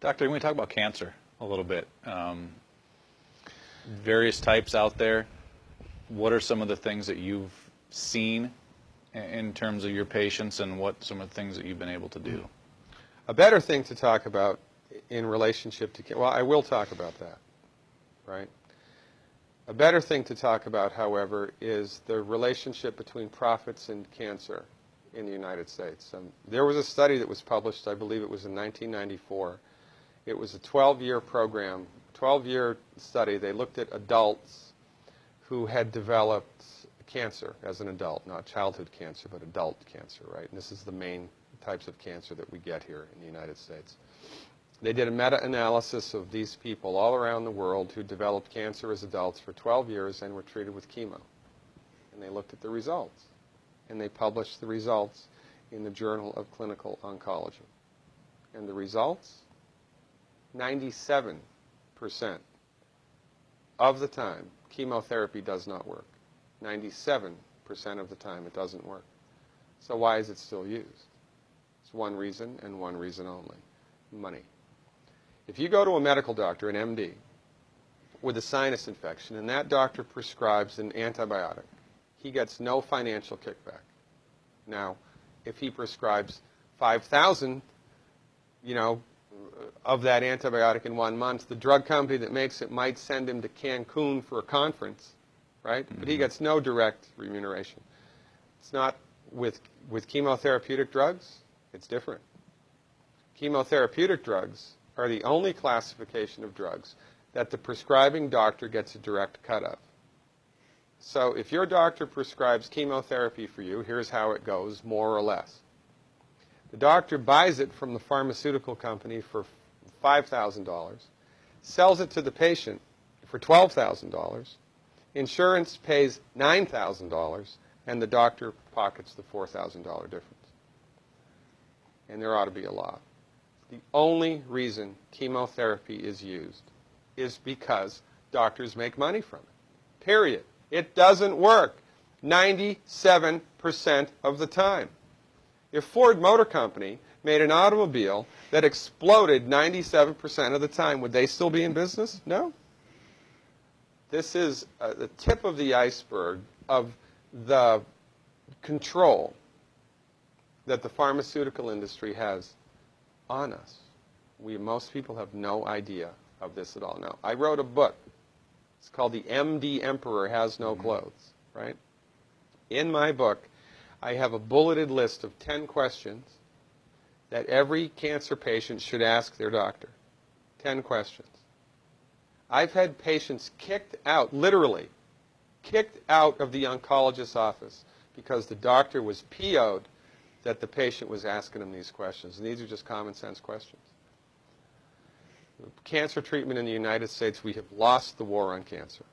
Doctor, can we talk about cancer a little bit? Various types out there. What are some of the things that you've seen in terms of your patients, and what some of the things that you've been able to do? A better thing to talk about in relationship to, well, I will talk about that, right? A better thing to talk about, however, is the relationship between profits and cancer in the United States. There was a study that was published, I believe it was in 1994. It was a 12-year program, 12-year study. They looked at adults who had developed cancer as an adult, not childhood cancer, but adult cancer, right? And this is the main types of cancer that we get here in the United States. They did a meta-analysis of these people all around the world who developed cancer as adults for 12 years and were treated with chemo. And they looked at the results. And they published the results in the Journal of Clinical Oncology. And the results? 97% of the time, chemotherapy does not work. 97% of the time, it doesn't work. So why is it still used? It's one reason and one reason only: money. If you go to a medical doctor, an MD, with a sinus infection, and that doctor prescribes an antibiotic, he gets no financial kickback. Now, if he prescribes 5,000, of that antibiotic in 1 month, the drug company that makes it might send him to Cancun for a conference, right? Mm-hmm. But he gets no direct remuneration. It's not with chemotherapeutic drugs. It's different. Chemotherapeutic drugs are the only classification of drugs that the prescribing doctor gets a direct cut of. So if your doctor prescribes chemotherapy for you, here's how it goes, more or less. The doctor buys it from the pharmaceutical company for $5,000, sells it to the patient for $12,000, insurance pays $9,000, and the doctor pockets the $4,000 difference. And there ought to be a law. The only reason chemotherapy is used is because doctors make money from it. Period. It doesn't work 97% of the time. If Ford Motor Company made an automobile that exploded 97% of the time, would they still be in business? No. This is the tip of the iceberg of the control that the pharmaceutical industry has on us. Most people have no idea of this at all. Now, I wrote a book. It's called The MD Emperor Has No Clothes, right? In my book, I have a bulleted list of 10 questions that every cancer patient should ask their doctor. 10 questions. I've had patients kicked out, literally, kicked out of the oncologist's office because the doctor was PO'd that the patient was asking him these questions. And these are just common sense questions. Cancer treatment in the United States, we have lost the war on cancer.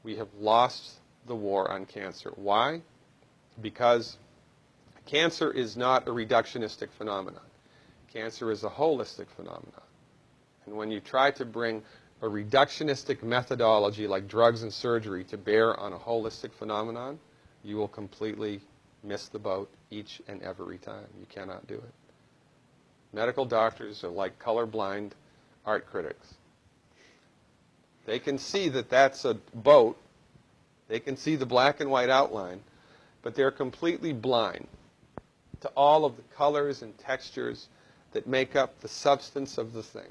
We have lost the war on cancer. Why? Because cancer is not a reductionistic phenomenon. Cancer is a holistic phenomenon. And when you try to bring a reductionistic methodology like drugs and surgery to bear on a holistic phenomenon, you will completely miss the boat each and every time. You cannot do it. Medical doctors are like colorblind art critics. They can see that that's a boat. They can see the black and white outline, but they're completely blind to all of the colors and textures that make up the substance of the thing.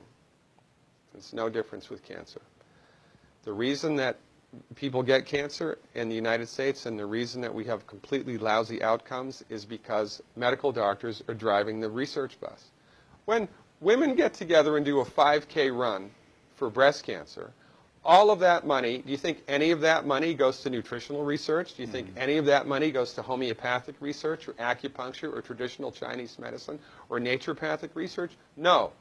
It's no difference with cancer. The reason that people get cancer in the United States and the reason that we have completely lousy outcomes is because medical doctors are driving the research bus. When women get together and do a 5K run for breast cancer, all of that money, do you think any of that money goes to nutritional research? Do you think any of that money goes to homeopathic research or acupuncture or traditional Chinese medicine or naturopathic research? No.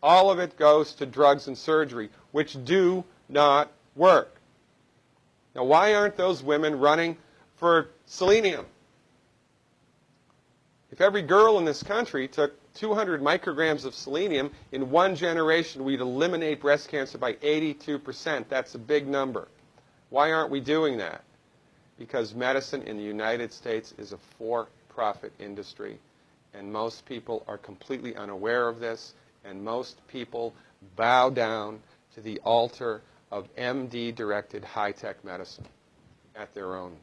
All of it goes to drugs and surgery, which do not work. Now, why aren't those women running for selenium? If every girl in this country took 200 micrograms of selenium, in one generation we'd eliminate breast cancer by 82%. That's a big number. Why aren't we doing that? Because medicine in the United States is a for-profit industry, and most people are completely unaware of this, And most people bow down to the altar of MD-directed high-tech medicine at their own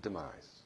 demise.